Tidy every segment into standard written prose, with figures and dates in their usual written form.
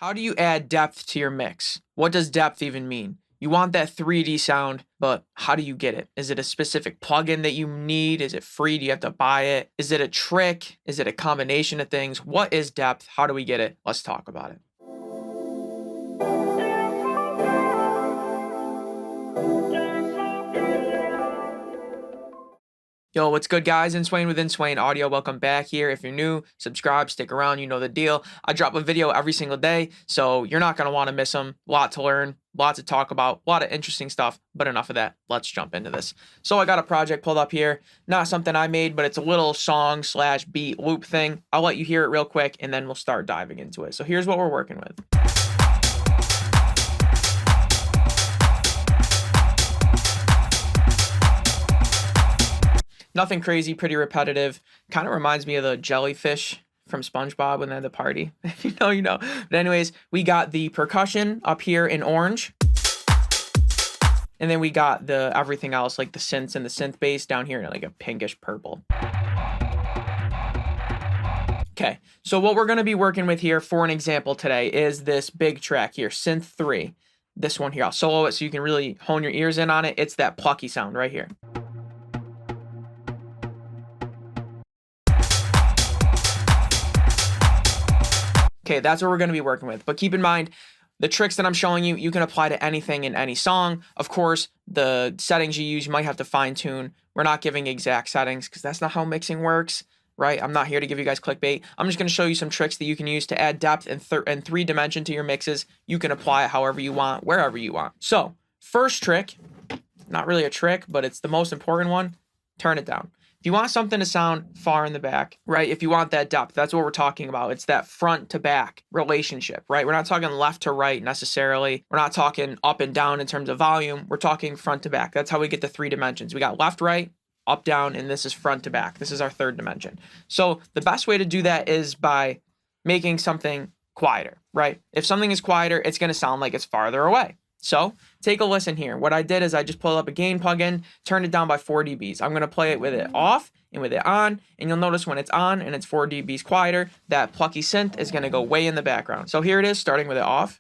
How do you add depth to your mix? What does depth even mean? You want that 3D sound, but how do you get it? Is it a specific plugin that you need? Is it free? Do you have to buy it? Is it a trick? Is it a combination of things? What is depth? How do we get it? Let's talk about it. Yo, what's good, guys? Inswain with Inswain Audio. Welcome back here. If you're new, subscribe, stick around. You know the deal. I drop a video every single day, so you're not going to want to miss them. A lot to learn, lots to talk about, a lot of interesting stuff, but enough of that. Let's jump into this. So I got a project pulled up here. Not something I made, but it's a little song slash beat loop thing. I'll let you hear it real quick, and then we'll start diving into it. So here's what we're working with. Nothing crazy, pretty repetitive. Kind of reminds me of the jellyfish from SpongeBob when they're at the party. If you know, you know. But anyways, we got the percussion up here in orange. And then we got the everything else, like the synths and the synth bass down here in like a pinkish purple. Okay, so what we're going to be working with here for an example today is this big track here, Synth 3. This one here, I'll solo it so you can really hone your ears in on it. It's that plucky sound right here. Okay, that's what we're going to be working with. But keep in mind, the tricks that I'm showing you, you can apply to anything in any song. Of course, the settings you use, you might have to fine tune. We're not giving exact settings because that's not how mixing works, right? I'm not here to give you guys clickbait. I'm just going to show you some tricks that you can use to add depth and three dimension to your mixes. You can apply it however you want, wherever you want. So, first trick, not really a trick, but it's the most important one, turn it down. If you want something to sound far in the back, right? If you want that depth, that's what we're talking about. It's that front to back relationship, right? We're not talking left to right necessarily. We're not talking up and down in terms of volume. We're talking front to back. That's how we get the three dimensions. We got left, right, up, down, and this is front to back. This is our third dimension. So the best way to do that is by making something quieter, right? If something is quieter, it's going to sound like it's farther away. So take a listen here. What I did is I just pulled up a gain plugin, turned it down by 4 dBs. I'm going to play it with it off and with it on, and you'll notice when it's on and it's 4 dBs quieter, that plucky synth is going to go way in the background. So here it is, starting with it off.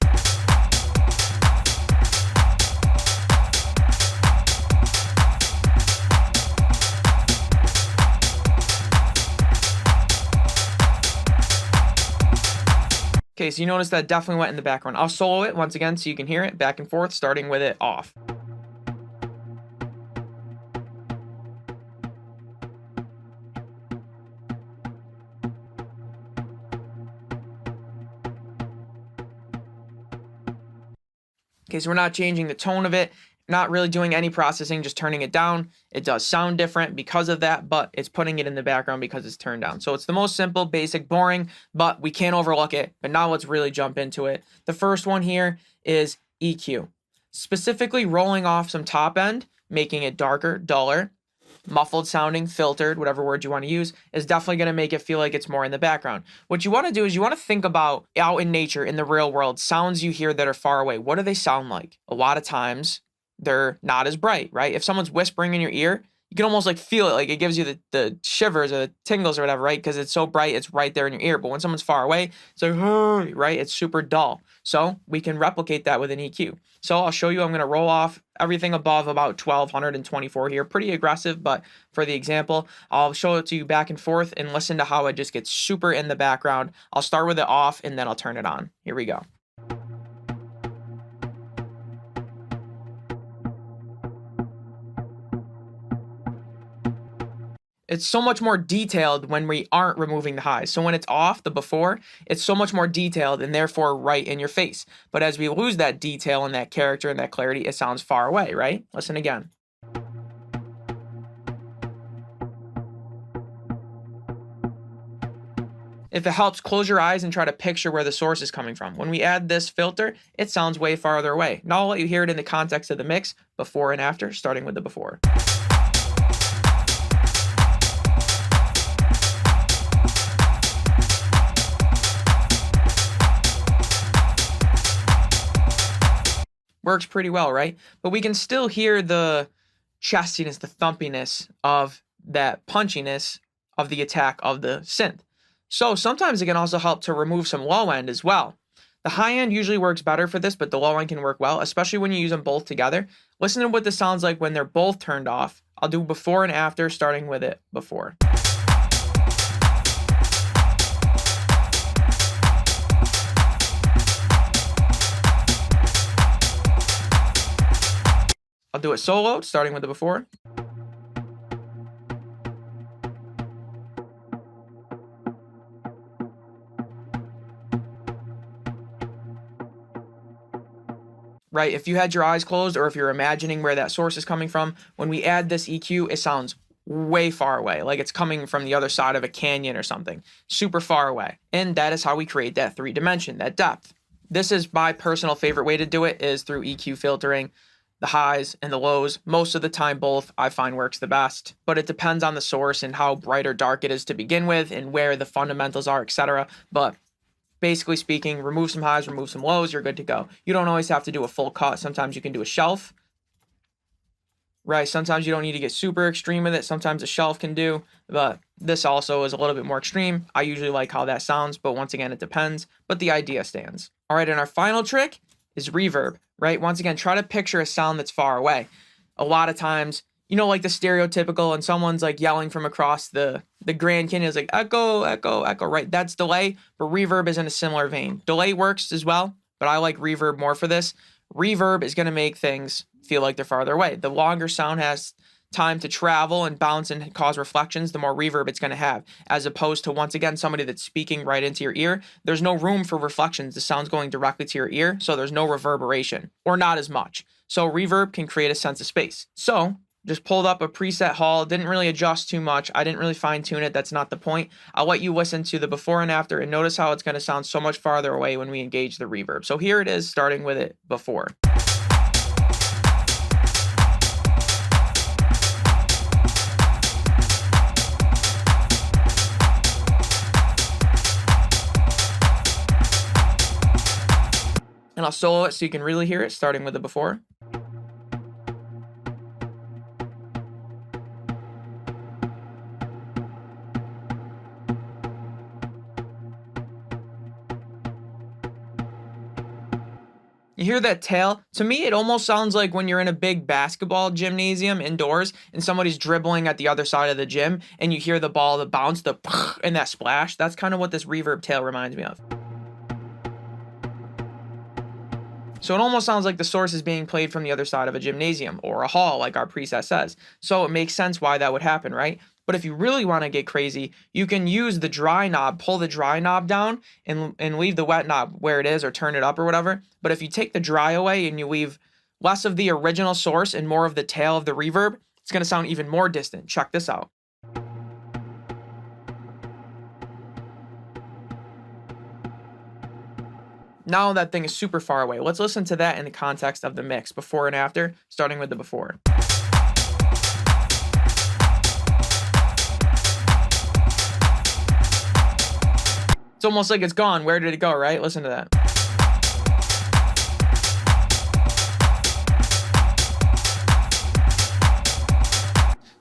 Okay, so you notice that definitely went in the background. I'll solo it once again so you can hear it back and forth, starting with it off. Okay, so we're not changing the tone of it, not really doing any processing, just turning it down. It does sound different because of that, but it's putting it in the background because it's turned down. So it's the most simple, basic, boring, but we can't overlook it. But now let's really jump into it. The first one here is EQ. Specifically rolling off some top end, making it darker, duller, muffled sounding, filtered, whatever word you want to use, is definitely going to make it feel like it's more in the background. What you want to do is you want to think about out in nature, in the real world, sounds you hear that are far away. What do they sound like? A lot of times, they're not as bright, right? If someone's whispering in your ear, you can almost like feel it, like it gives you the shivers or the tingles or whatever, right? Because it's so bright, it's right there in your ear. But when someone's far away, it's like, right? It's super dull. So we can replicate that with an EQ. So I'll show you, I'm going to roll off everything above about 1224 here. Pretty aggressive, but for the example, I'll show it to you back and forth and listen to how it just gets super in the background. I'll start with it off and then I'll turn it on. Here we go. It's so much more detailed when we aren't removing the highs. So when it's off, the before, it's so much more detailed and therefore right in your face. But as we lose that detail and that character and that clarity, it sounds far away, right? Listen again. If it helps, close your eyes and try to picture where the source is coming from. When we add this filter, it sounds way farther away. Now I'll let you hear it in the context of the mix, before and after, starting with the before. Works pretty well, right? But we can still hear the chestiness, the thumpiness of that punchiness of the attack of the synth. So sometimes it can also help to remove some low end as well. The high end usually works better for this, but the low end can work well, especially when you use them both together. Listen to what this sounds like when they're both turned off. I'll do before and after, starting with it before. I'll do it solo, starting with the before. Right, if you had your eyes closed or if you're imagining where that source is coming from, when we add this EQ, it sounds way far away, like it's coming from the other side of a canyon or something, super far away. And that is how we create that 3-dimension, that depth. This is my personal favorite way to do it, is through EQ filtering the highs and the lows. Most of the time, both I find works the best, but it depends on the source and how bright or dark it is to begin with and where the fundamentals are, etc. But basically speaking, remove some highs, remove some lows, you're good to go. You don't always have to do a full cut. Sometimes you can do a shelf, right? Sometimes you don't need to get super extreme with it. Sometimes a shelf can do, but this also is a little bit more extreme. I usually like how that sounds, but once again, it depends, but the idea stands. All right, and our final trick is reverb, right? Once again, try to picture a sound that's far away. A lot of times, you know, like the stereotypical, and someone's like yelling from across the Grand Canyon is like echo, echo, echo, right? That's delay, but reverb is in a similar vein. Delay works as well, but I like reverb more for this. Reverb is going to make things feel like they're farther away. The longer sound has time to travel and bounce and cause reflections, the more reverb it's going to have, as opposed to, once again, somebody that's speaking right into your ear. There's no room for reflections. The sound's going directly to your ear, so there's no reverberation, or not as much. So reverb can create a sense of space. So just pulled up a preset haul, didn't really adjust too much. I didn't really fine tune it. That's not the point. I'll let you listen to the before and after and notice how it's going to sound so much farther away when we engage the reverb. So here it is, starting with it before. And I'll solo it so you can really hear it, starting with the before. You hear that tail? To me, it almost sounds like when you're in a big basketball gymnasium indoors and somebody's dribbling at the other side of the gym and you hear the ball, the bounce, the and that splash. That's kind of what this reverb tail reminds me of. So it almost sounds like the source is being played from the other side of a gymnasium or a hall, like our preset says. So it makes sense why that would happen, right? But if you really want to get crazy, you can use the dry knob, pull the dry knob down and leave the wet knob where it is, or turn it up or whatever. But if you take the dry away and you leave less of the original source and more of the tail of the reverb, it's going to sound even more distant. Check this out. Now that thing is super far away. Let's listen to that in the context of the mix, before and after, starting with the before. It's almost like it's gone. Where did it go, right? Listen to that.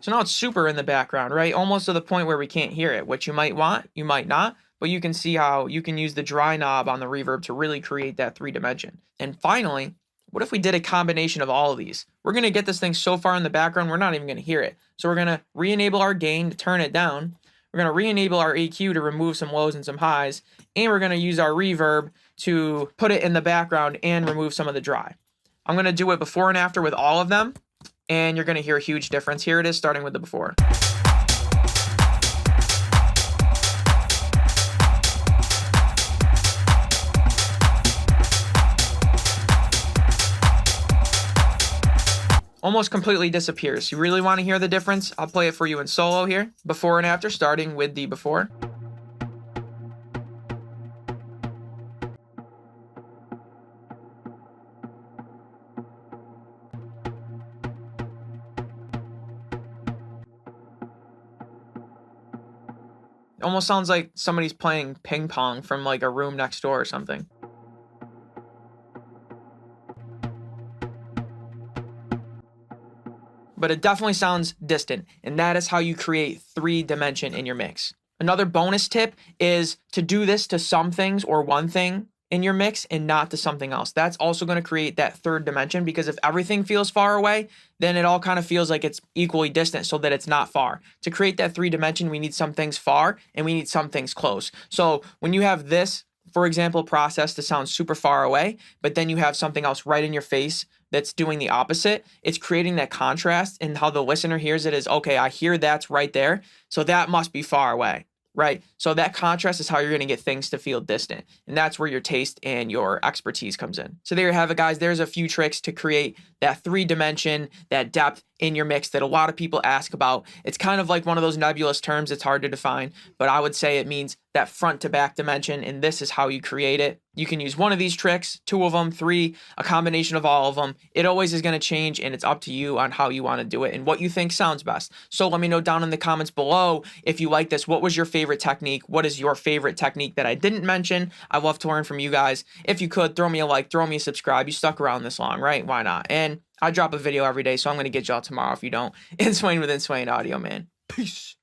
So now it's super in the background, right? Almost to the point where we can't hear it, which you might want, you might not, but you can see how you can use the dry knob on the reverb to really create that 3-dimension. And finally, what if we did a combination of all of these? We're going to get this thing so far in the background, we're not even going to hear it. So we're going to re-enable our gain to turn it down. We're going to re-enable our EQ to remove some lows and some highs. And we're going to use our reverb to put it in the background and remove some of the dry. I'm going to do it before and after with all of them. And you're going to hear a huge difference. Here it is, starting with the before. Almost completely disappears. You really want to hear the difference? I'll play it for you in solo here. Before and after, starting with the before. It almost sounds like somebody's playing ping pong from like a room next door or something. But it definitely sounds distant, and that is how you create 3-dimension in your mix. Another bonus tip is to do this to some things or one thing in your mix and not to something else. That's also going to create that third dimension, because if everything feels far away, then it all kind of feels like it's equally distant so that it's not far. To create that 3 dimension, we need some things far and we need some things close. So when you have this, for example, process to sound super far away, but then you have something else right in your face that's doing the opposite, it's creating that contrast, and how the listener hears it is, okay, I hear that's right there, so that must be far away, right? So that contrast is how you're going to get things to feel distant, and that's where your taste and your expertise comes in. So there you have it, guys. There's a few tricks to create that 3 dimension, that depth in your mix that a lot of people ask about. It's kind of like one of those nebulous terms. It's hard to define, but I would say it means that front to back dimension, and this is how you create it. You can use one of these tricks, 2 of them, 3, a combination of all of them. It always is going to change, and it's up to you on how you want to do it and what you think sounds best. So let me know down in the comments below if you like this. What was your favorite technique? What is your favorite technique that I didn't mention? I love to learn from you guys. If you could, throw me a like, throw me a subscribe. You stuck around this long, right? Why not? And I drop a video every day, so I'm going to get y'all tomorrow if you don't. Inswain with Inswain Audio, man. Peace.